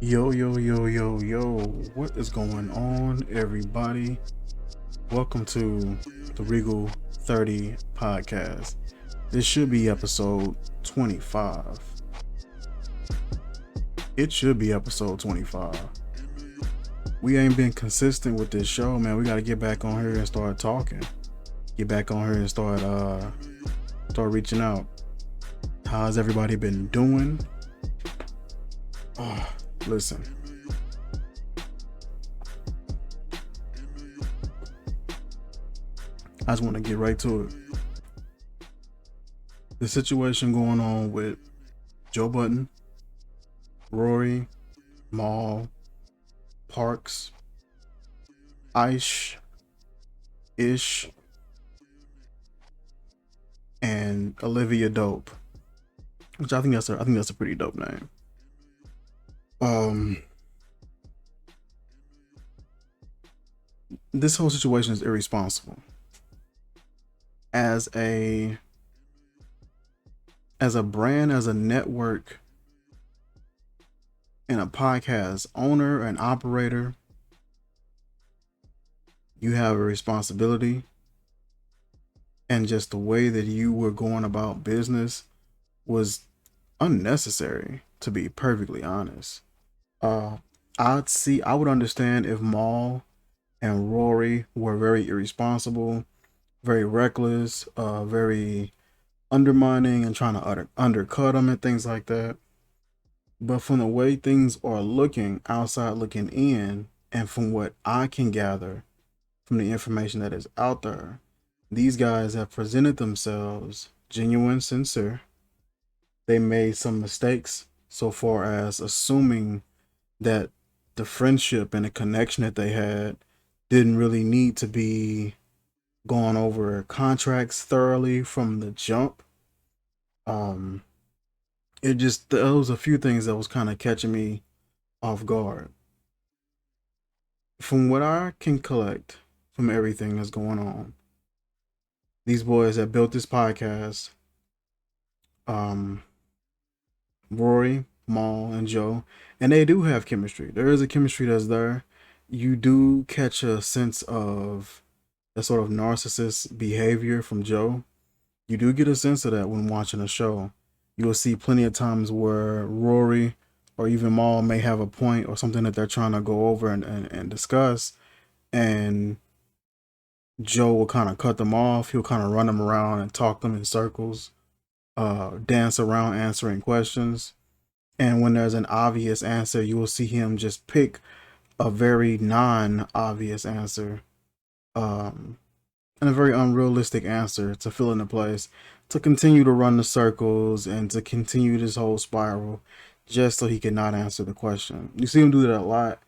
Yo, yo, yo, yo, yo, what is going on, everybody? Welcome to the Regal 30 podcast. This should be episode 25. It should be episode 25. We ain't been consistent with this show, man. We got to get back on here and start talking. Get back on here and start reaching out. How's everybody been doing? Oh, listen. I just want to get right to it. The situation going on with Joe Budden, Rory, Maul, Parks, Ish, and Olivia Dope, which I think that's a pretty dope name. This whole situation is irresponsible. As a brand, as a network, and a podcast owner and operator, you have a responsibility. And just the way that you were going about business was unnecessary, to be perfectly honest. I would understand if Maul and Rory were very irresponsible, very reckless, very undermining and trying to undercut them and things like that. But from the way things are looking, outside looking in, and from what I can gather from the information that is out there, these guys have presented themselves genuine, sincere. They made some mistakes so far as assuming that the friendship and the connection that they had didn't really need to be gone over contracts thoroughly from the jump. There was a few things that was kind of catching me off guard. From what I can collect from everything that's going on, these boys that built this podcast, Rory, Maul, and Joe, and they do have chemistry. There is a chemistry that's there. You do catch a sense of that sort of narcissist behavior from Joe. You do get a sense of that when watching a show. You'll see plenty of times where Rory or even Maul may have a point or something that they're trying to go over and discuss, and Joe will kind of cut them off. He'll kind of run them around and talk them in circles, dance around answering questions. And when there's an obvious answer, you will see him just pick a very non-obvious answer, and a very unrealistic answer to fill in the place, to continue to run the circles and to continue this whole spiral just so he cannot answer the question. You see him do that a lot,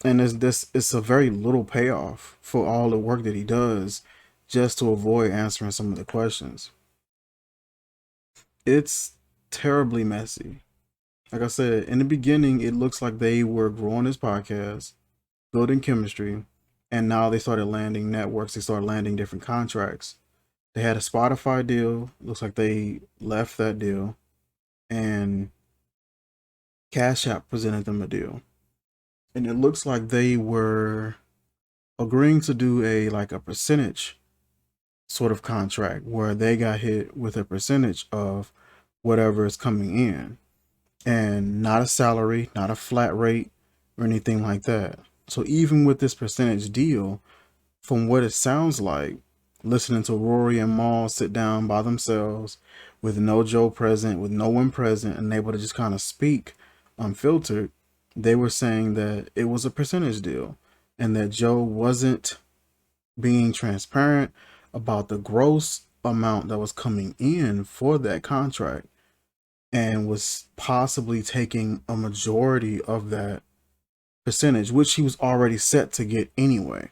and it's a very little payoff for all the work that he does just to avoid answering some of the questions. It's terribly messy. Like I said, in the beginning, it looks like they were growing this podcast, building chemistry, and now they started landing networks. They started landing different contracts. They had a Spotify deal. Looks like they left that deal, and CASHAPP presented them a deal. And it looks like they were agreeing to do a percentage sort of contract where they got hit with a percentage of whatever is coming in, and not a salary, not a flat rate or anything like that. So even with this percentage deal, from what it sounds like, listening to Rory and Maul sit down by themselves with no Joe present, with no one present, and able to just kind of speak unfiltered, they were saying that it was a percentage deal and that Joe wasn't being transparent about the gross amount that was coming in for that contract, and was possibly taking a majority of that percentage, which he was already set to get anyway,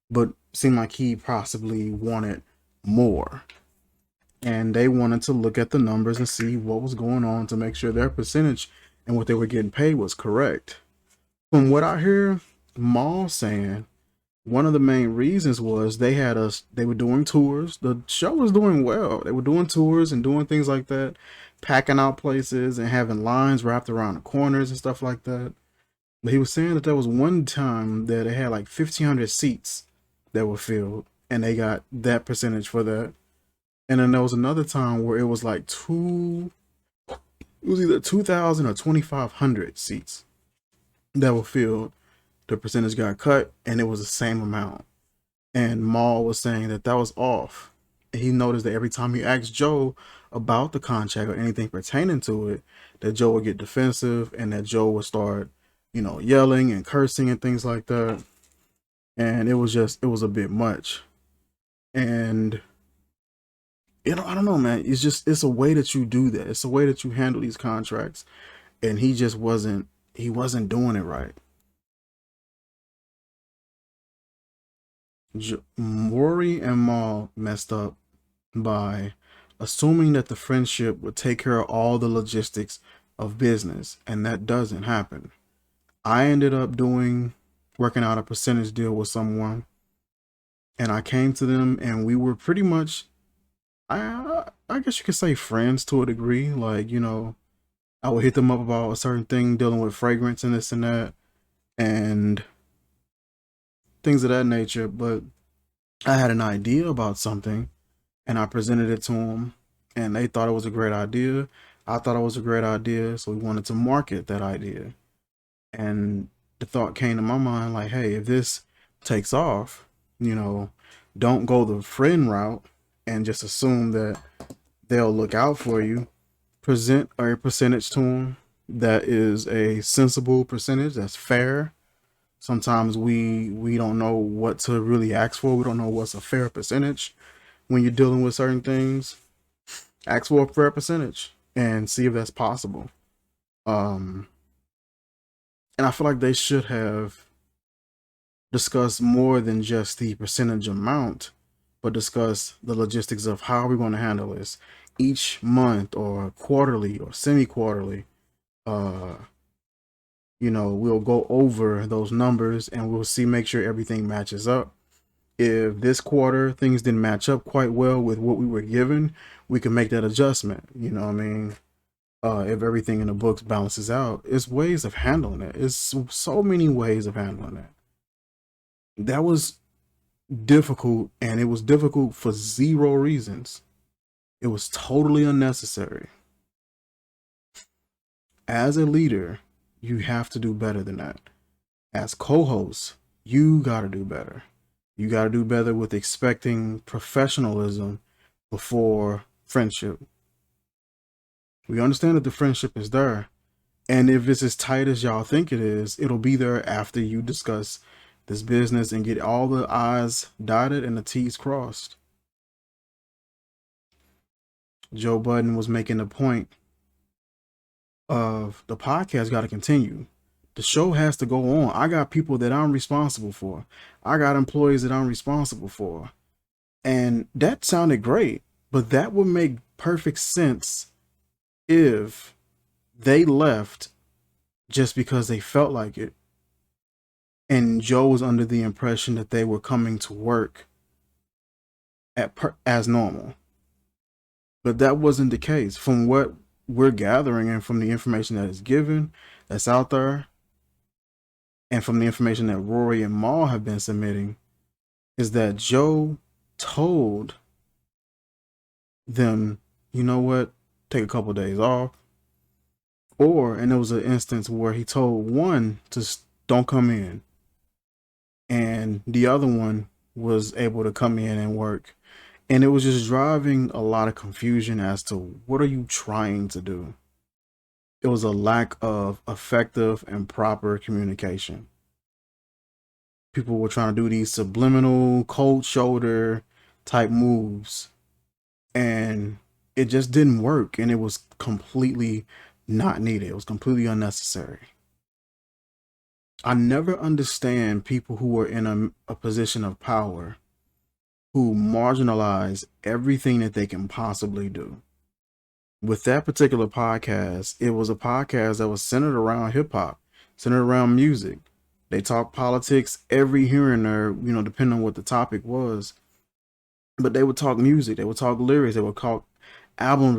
but seemed like he possibly wanted more. And they wanted to look at the numbers and see what was going on to make sure their percentage and what they were getting paid was correct. From what I hear, Maul saying one of the main reasons was they were doing tours. The show was doing well. They were doing tours and doing things like that, packing out places and having lines wrapped around the corners and stuff like that. But he was saying that there was one time that they had like 1,500 seats that were filled, and they got that percentage for that. And then there was another time where it was like it was either 2,000 or 2,500 seats that were filled. The percentage got cut, and it was the same amount. And Maul was saying that that was off. And he noticed that every time he asked Joe about the contract or anything pertaining to it, that Joe would get defensive and that Joe would start, yelling and cursing and things like that. And it was a bit much. And I don't know, man. It's a way that you do that. It's a way that you handle these contracts. And he wasn't doing it right. Rory and Maul messed up by assuming that the friendship would take care of all the logistics of business, and that doesn't happen. I ended up working out a percentage deal with someone, and I came to them, and we were pretty much, I guess you could say, friends to a degree. Like, I would hit them up about a certain thing dealing with fragrance and this and that, and things of that nature. But I had an idea about something, and I presented it to them, and they thought it was a great idea. I thought it was a great idea, so we wanted to market that idea. And the thought came to my mind like, hey, if this takes off, you know, don't go the friend route and just assume that they'll look out for you. Present a percentage to them that is a sensible percentage that's fair. Sometimes we don't know what to really ask for. We don't know what's a fair percentage when you're dealing with certain things. Ask for a fair percentage and see if that's possible. Um, and I feel like they should have discussed more than just the percentage amount, but discuss the logistics of how we're going to handle this each month or quarterly or semi-quarterly. Uh, we'll go over those numbers and we'll see, make sure everything matches up. If this quarter things didn't match up quite well with what we were given, we can make that adjustment. You know what I mean? If everything in the books balances out, it's ways of handling it. It's so many ways of handling it. That was difficult, and it was difficult for zero reasons. It was totally unnecessary. As a leader, you have to do better than that. As co-hosts, you got to do better. You got to do better with expecting professionalism before friendship. We understand that the friendship is there. And if it's as tight as y'all think it is, it'll be there after you discuss this business and get all the I's dotted and the T's crossed. Joe Budden was making the point of the podcast got to continue. The show has to go on. I got people that I'm responsible for. I got employees that I'm responsible for. And that sounded great, but that would make perfect sense if they left just because they felt like it. And Joe was under the impression that they were coming to work as normal. But that wasn't the case. From what we're gathering and from the information that is given, that's out there, and from the information that Rory and Maul have been submitting, is that Joe told them, you know what, take a couple of days off. And there was an instance where he told one to don't come in, and the other one was able to come in and work. And it was just driving a lot of confusion as to what are you trying to do? It was a lack of effective and proper communication. People were trying to do these subliminal, cold shoulder type moves, and it just didn't work. And it was completely not needed. It was completely unnecessary. I never understand people who are in a position of power who marginalize everything that they can possibly do. With that particular podcast, it was a podcast that was centered around hip hop, centered around music. They talk politics every here and there, depending on what the topic was. But they would talk music, they would talk lyrics, they would talk album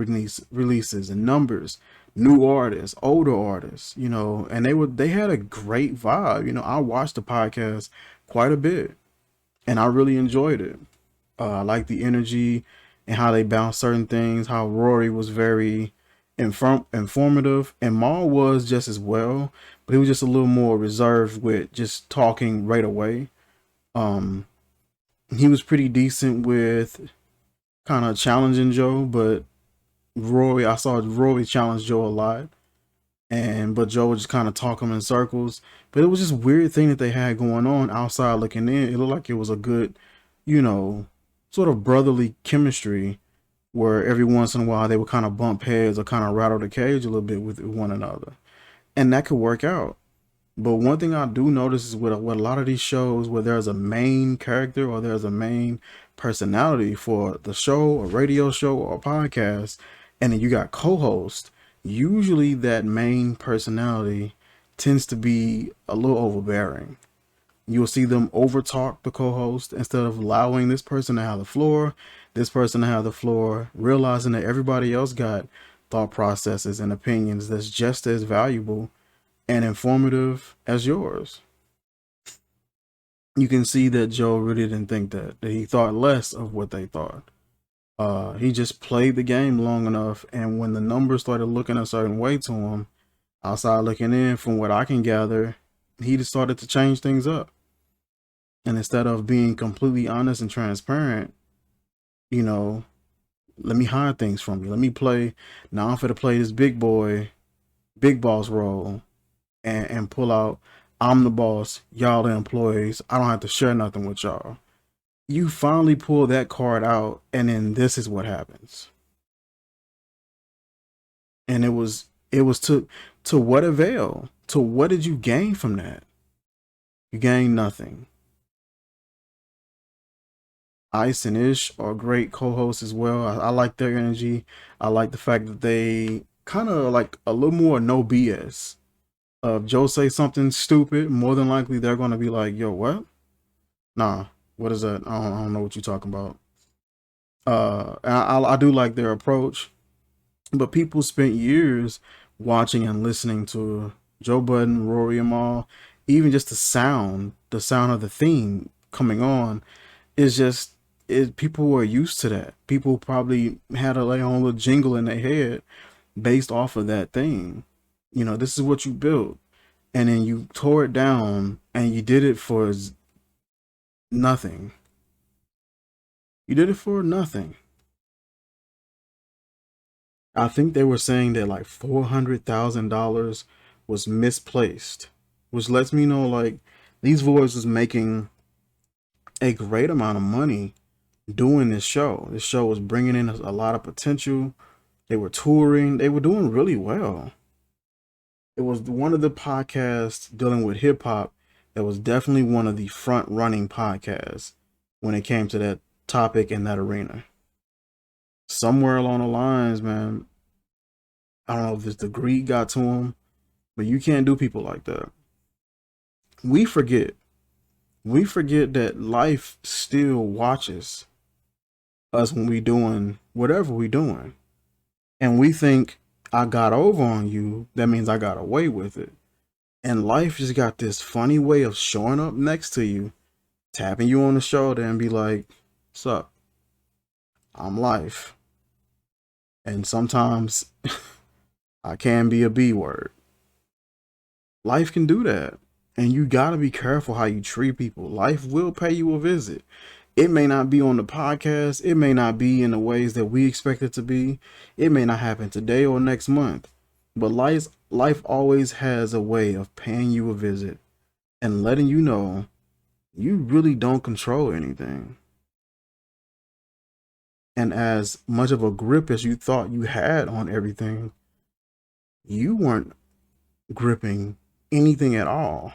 releases and numbers. new artists, older artists, you know, and they had a great vibe. You know, I watched the podcast quite a bit and I really enjoyed it. I like the energy and how they bounced certain things, how Rory was very informative and Maul was just as well, but he was just a little more reserved with just talking right away. Um he was pretty decent with kind of challenging Joe, but I saw Rory challenge Joe a lot, and but Joe would just kind of talk him in circles. But it was just weird thing that they had going on outside looking in. It looked like it was a good, you know, sort of brotherly chemistry where every once in a while they would kind of bump heads or kind of rattle the cage a little bit with one another, and that could work out. But one thing I do notice is with a lot of these shows where there's a main character or there's a main personality for the show, a radio show, or a podcast, and then you got co-host, usually that main personality tends to be a little overbearing. You'll see them overtalk the co-host instead of allowing this person to have the floor, realizing that everybody else got thought processes and opinions that's just as valuable and informative as yours. You can see that Joe really didn't think that he thought less of what they thought. He just played the game long enough, and when the numbers started looking a certain way to him, outside looking in, from what I can gather, he just started to change things up. And instead of being completely honest and transparent, you know, let me hide things from you. Let me play. Now I'm going to play this big boy, big boss role and pull out, I'm the boss, y'all the employees. I don't have to share nothing with y'all. You finally pull that card out, and then this is what happens. And it was to what avail? To what did you gain from that? You gain nothing. Ice and Ish are great co-hosts as well. I like their energy. I like the fact that they kind of like a little more no BS. If Joe say something stupid, more than likely they're gonna be like, "Yo, what? Nah, what is that? I don't know what you're talking about." I do like their approach, but people spent years watching and listening to Joe Budden, Rory, and all. Even just the sound of the theme coming on is just it. People were used to that. People probably had a like own little jingle in their head based off of that thing. You know, this is what you built, and then you tore it down, and you did it for nothing. You did it for nothing. I think they were saying that like $400,000 was misplaced, which lets me know like these boys was making a great amount of money doing this show. This show was bringing in a lot of potential. They were touring. They were doing really well. It was one of the podcasts dealing with hip hop that was definitely one of the front running podcasts when it came to that topic in that arena. Somewhere along the lines, man, I don't know if this the greed got to him, but you can't do people like that. We forget. We forget that life still watches us when we doing whatever we doing. And we think I got over on you, that means I got away with it. And life just got this funny way of showing up next to you, tapping you on the shoulder and be like, "Sup? I'm life." And sometimes I can be a B word. Life can do that. And you gotta be careful how you treat people. Life will pay you a visit. It may not be on the podcast. It may not be in the ways that we expect it to be. It may not happen today or next month. But life always has a way of paying you a visit and letting you know you really don't control anything. And as much of a grip as you thought you had on everything, you weren't gripping anything at all,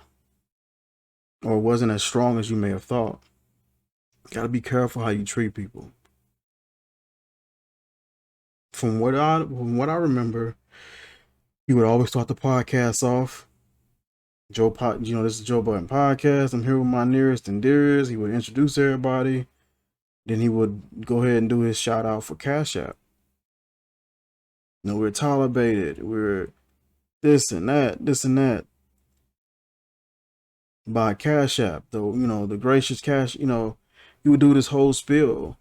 or wasn't as strong as you may have thought. Gotta be careful how you treat people. From what I remember, he would always start the podcast off. This is Joe Budden podcast. I'm here with my nearest and dearest. He would introduce everybody. Then he would go ahead and do his shout out for Cash App. we're tolerated, we're this and that by Cash App, though, the gracious cash, you would do this whole spiel,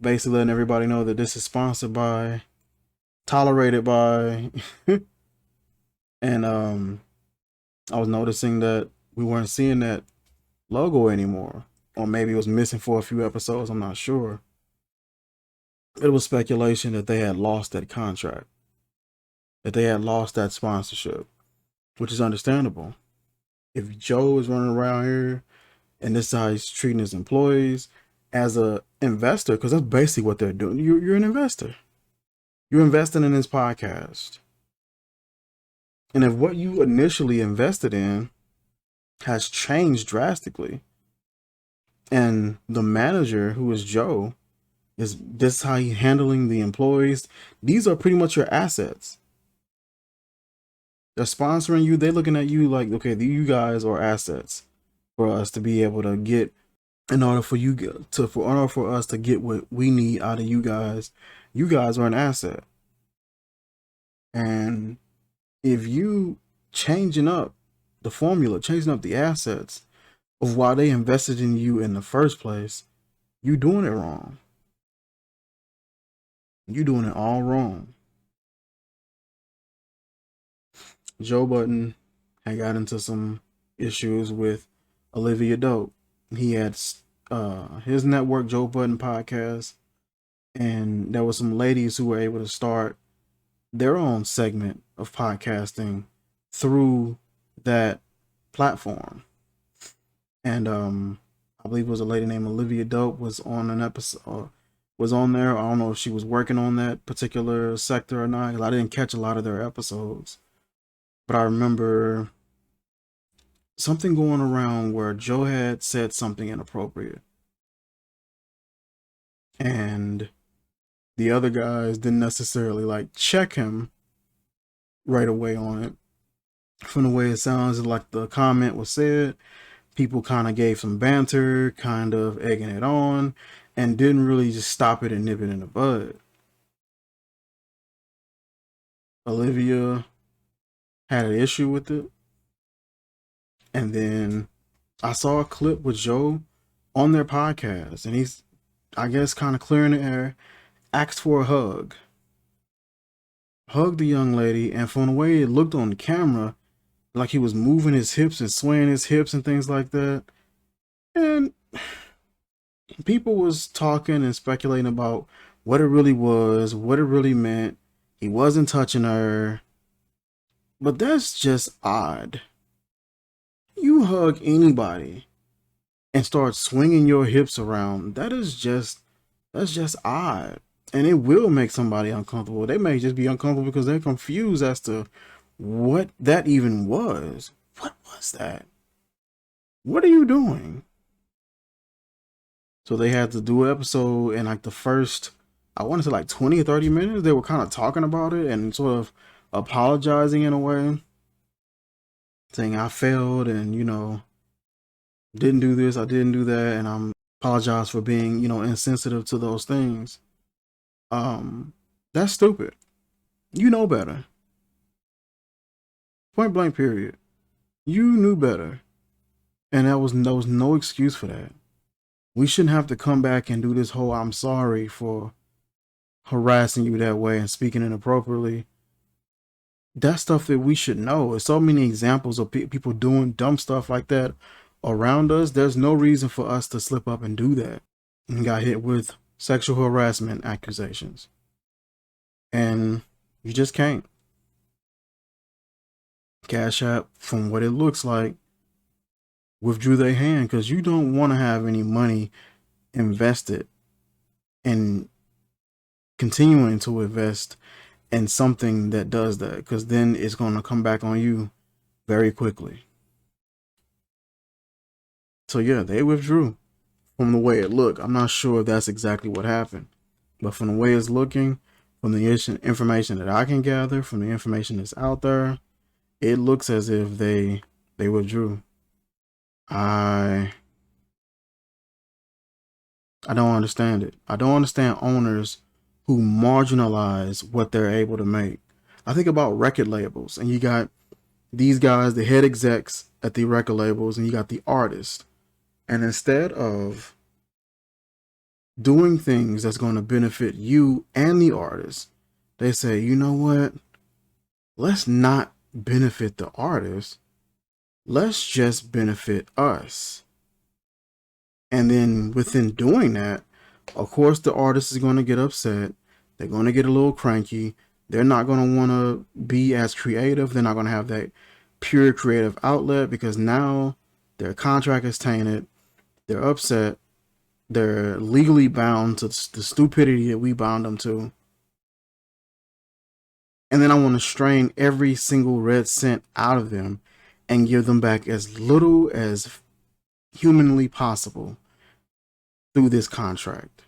basically letting everybody know that this is sponsored by, tolerated by, and I was noticing that we weren't seeing that logo anymore, or maybe it was missing for a few episodes. I'm not sure. It was speculation that they had lost that contract, that they had lost that sponsorship, which is understandable. If Joe is running around here and this is how he's treating his employees as a investor, because that's basically what they're doing. You're an investor. You're investing in this podcast. And if what you initially invested in has changed drastically, and the manager, who is Joe, is this how he's handling the employees, these are pretty much your assets. They're sponsoring you. They're looking at you like, okay, you guys are assets for us to be able to get, in order for us to get what we need out of you guys. You guys are an asset. And if you changing up the formula, changing up the assets of why they invested in you in the first place, you doing it wrong. You doing it all wrong. Joe Budden had got into some issues with Olivia Dope. He had his network, Joe Budden Podcast, and there were some ladies who were able to start their own segment of podcasting through that platform. And I believe it was a lady named Olivia Dope was on an episode, was on there. I don't know if she was working on that particular sector or not, 'cause I didn't catch a lot of their episodes. But I remember something going around where Joe had said something inappropriate, and the other guys didn't necessarily like check him right away on it. From the way it sounds like the comment was said, people kind of gave some banter, kind of egging it on, and didn't really just stop it and nip it in the bud. Olivia had an issue with it, and then I saw a clip with Joe on their podcast, and he's, I guess, kind of clearing the air, asked for a hug. Hugged the young lady, and from the way it looked on the camera, like he was moving his hips and swaying his hips and things like that. And people was talking and speculating about what it really was, what it really meant. He wasn't touching her. But that's just odd. You hug anybody and start swinging your hips around, that's just odd. And it will make somebody uncomfortable. They may just be uncomfortable because they're confused as to what that even was. What was that? What are you doing? So they had to do an episode, and like the first, I want to say like 20 or 30 minutes, they were kind of talking about it and sort of apologizing in a way, saying I failed and, didn't do this, I didn't do that, and I'm apologize for being, insensitive to those things. That's stupid. You know better. Point blank period. You knew better. And there was no excuse for that. We shouldn't have to come back and do this whole I'm sorry for harassing you that way and speaking inappropriately. That's stuff that we should know. There's so many examples of people doing dumb stuff like that around us. There's no reason for us to slip up and do that. And got hit with sexual harassment accusations. And you just can't. Cash App, from what it looks like, withdrew their hand because you don't want to have any money invested in continuing to invest in something that does that, because then it's going to come back on you very quickly. So yeah, they withdrew from the way it looked. I'm not sure if that's exactly what happened, but from the way it's looking, from the information that I can gather, from the information that's out there, it looks as if they withdrew. I don't understand it. I don't understand owners who marginalize what they're able to make. I think about record labels, and you got these guys, the head execs at the record labels, and you got the artist. And instead of doing things that's going to benefit you and the artist, they say, you know what? Let's not benefit the artist. Let's just benefit us. And then within doing that, of course, the artist is going to get upset. They're going to get a little cranky. They're not going to want to be as creative. They're not going to have that pure creative outlet because now their contract is tainted. They're upset. They're legally bound to the stupidity that we bound them to. And then I want to strain every single red cent out of them and give them back as little as humanly possible through this contract.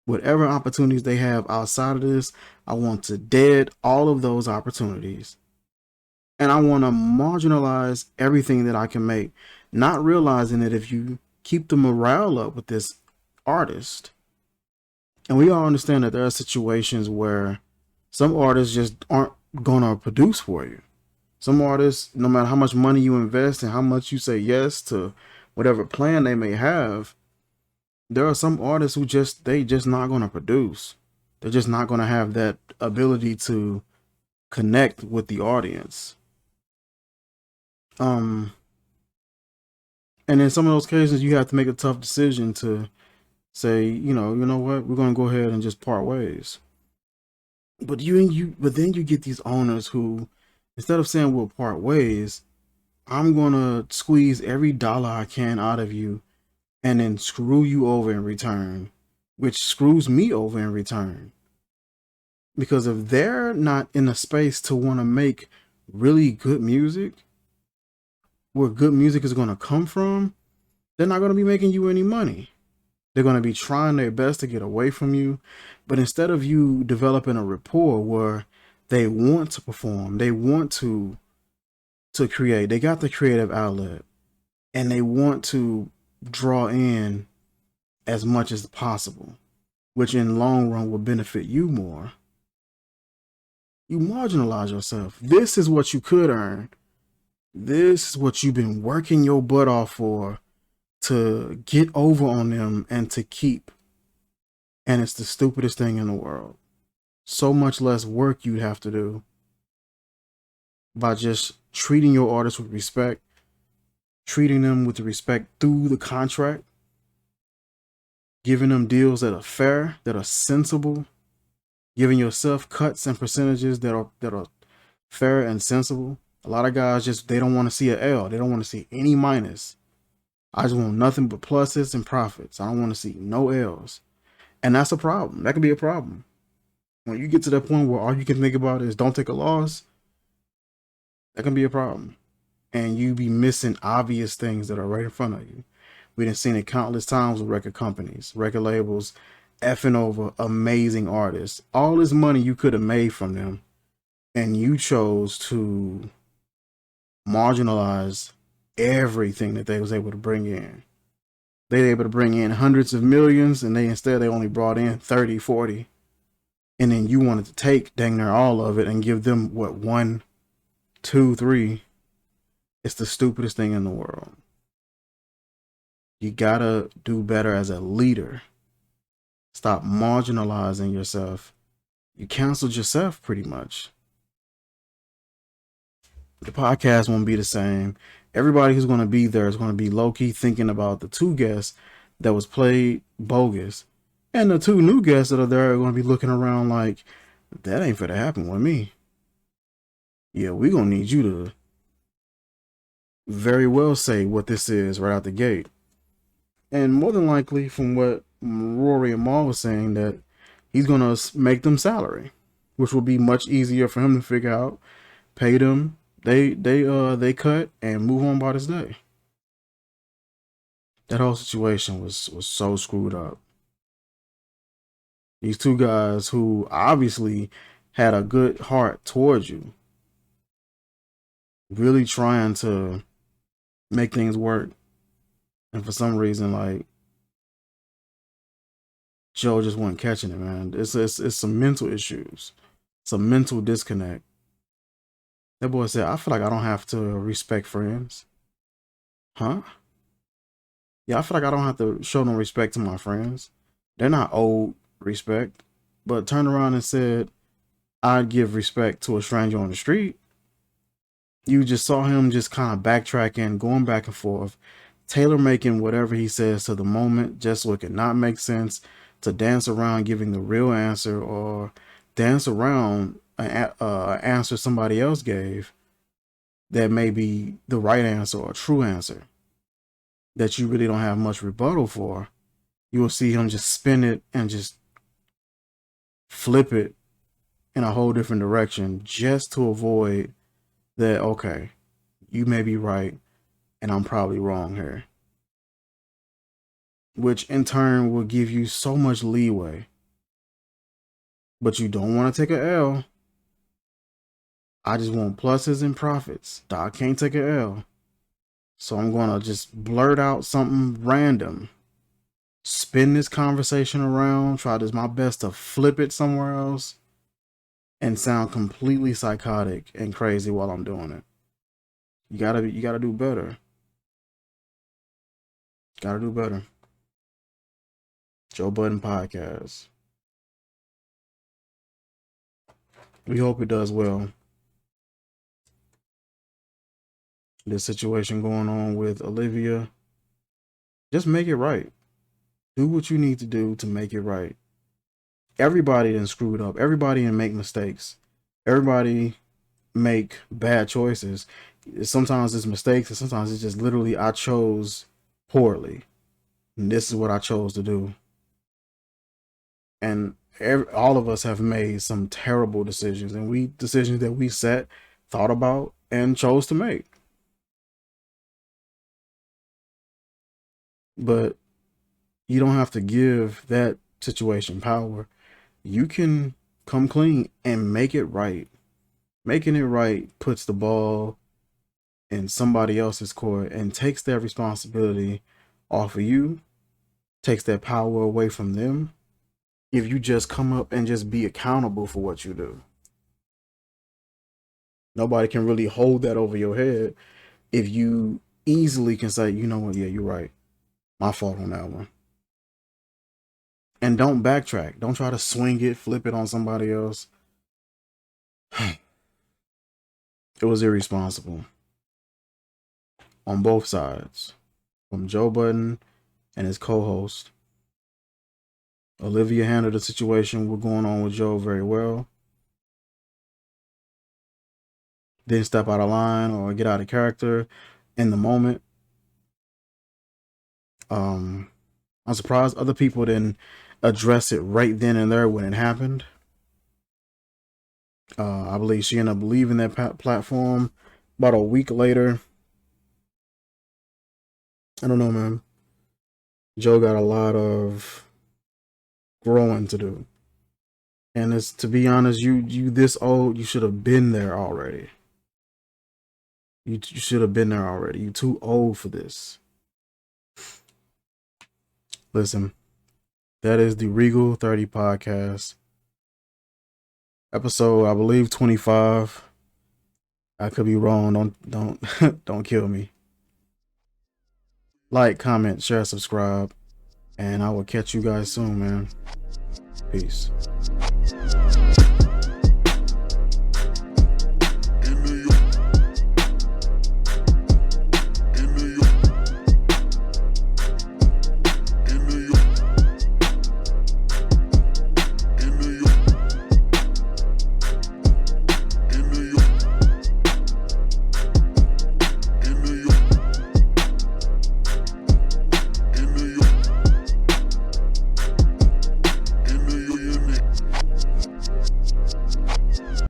Whatever opportunities they have outside of this, I want to dead all of those opportunities. And I want to marginalize everything that I can make, not realizing that if you keep the morale up with this artist, and we all understand that there are situations where some artists just aren't gonna produce for you. Some artists, no matter how much money you invest and how much you say yes to whatever plan they may have, there are some artists who they just not gonna produce. They're just not gonna have that ability to connect with the audience. And in some of those cases, you have to make a tough decision to say, you know what, we're gonna go ahead and just part ways. But then you get these owners who, instead of saying we'll part ways, I'm gonna squeeze every dollar I can out of you and then screw you over in return, which screws me over in return. Because if they're not in a space to want to make really good music, where good music is going to come from, they're not going to be making you any money. They're going to be trying their best to get away from you. But instead of you developing a rapport where they want to perform, they want to create, they got the creative outlet, and they want to draw in as much as possible, which in the long run will benefit you more. You marginalize yourself. This is what you could earn. This is what you've been working your butt off for, to get over on them and to keep. And it's the stupidest thing in the world. So much less work you'd have to do by just treating your artists with respect, treating them with the respect through the contract, giving them deals that are fair, that are sensible, giving yourself cuts and percentages that are fair and sensible. A lot of guys they don't want to see an L. They don't want to see any minus. I just want nothing but pluses and profits. I don't want to see no L's. And that's a problem. That can be a problem. When you get to that point where all you can think about is don't take a loss, that can be a problem. And you be missing obvious things that are right in front of you. We done seen it countless times with record companies, record labels, effing over amazing artists. All this money you could have made from them, and you chose to marginalize everything that they was able to bring in. They were able to bring in hundreds of millions, and they only brought in 30, 40. And then you wanted to take dang near all of it and give them what, 1, 2, 3. It's the stupidest thing in the world. You gotta do better as a leader. Stop marginalizing yourself. You canceled yourself pretty much. The podcast won't be the same. Everybody who's going to be there is going to be low-key thinking about the 2 guests that was played bogus. And the 2 new guests that are there are going to be looking around like, that ain't finna happen with me. Yeah, we're going to need you to very well say what this is right out the gate. And more than likely, from what Rory and Maul was saying, that he's going to make them salary, which will be much easier for him to figure out, pay them. They cut and move on by this day. That whole situation was so screwed up. These 2 guys who obviously had a good heart towards you, really trying to make things work, and for some reason, like, Joe just wasn't catching it, man. It's some mental issues, some mental disconnect. That boy said, "I feel like I don't have to respect friends." Huh? Yeah, I feel like I don't have to show no respect to my friends. They're not owed respect. But turned around and said, "I'd give respect to a stranger on the street." You just saw him just kind of backtracking, going back and forth, tailor making whatever he says to the moment, just so it could not make sense, to dance around giving the real answer, or dance around an answer somebody else gave that may be the right answer or true answer that you really don't have much rebuttal for. You will see him just spin it and just flip it in a whole different direction just to avoid that, okay, you may be right and I'm probably wrong here. Which in turn will give you so much leeway. But you don't want to take an L. I just want pluses and profits. I can't take an L. So I'm going to just blurt out something random. Spin this conversation around. Try my best to flip it somewhere else. And sound completely psychotic and crazy while I'm doing it. You gotta do better. Gotta do better. Joe Budden podcast. We hope it does well. This situation going on with Olivia, just make it right. Do what you need to do to make it right. Everybody done screwed up. Everybody done make mistakes. Everybody make bad choices. Sometimes it's mistakes, and sometimes it's just literally I chose poorly. And this is what I chose to do. And all of us have made some terrible decisions, and decisions that we thought about, and chose to make. But you don't have to give that situation power. You can come clean and make it right. Making it right puts the ball in somebody else's court and takes that responsibility off of you, takes that power away from them. If you just come up and just be accountable for what you do. Nobody can really hold that over your head if you easily can say, you know what, yeah, you're right. My fault on that one. And don't backtrack. Don't try to swing it, flip it on somebody else. It was irresponsible on both sides, from Joe Budden and his co-host. Olivia handled the situation with going on with Joe very well. Didn't step out of line or get out of character in the moment. I'm surprised other people didn't address it right then and there when it happened. I believe she ended up leaving that platform about a week later. I don't know, man. Joe got a lot of growing to do. And it's, to be honest, you this old, you should have been there already. You should have been there already. You too old for this. Listen, that is the Regal 30 podcast. Episode, I believe, 25. I could be wrong. Don't kill me. Like, comment, share, subscribe, and I will catch you guys soon, man. Peace.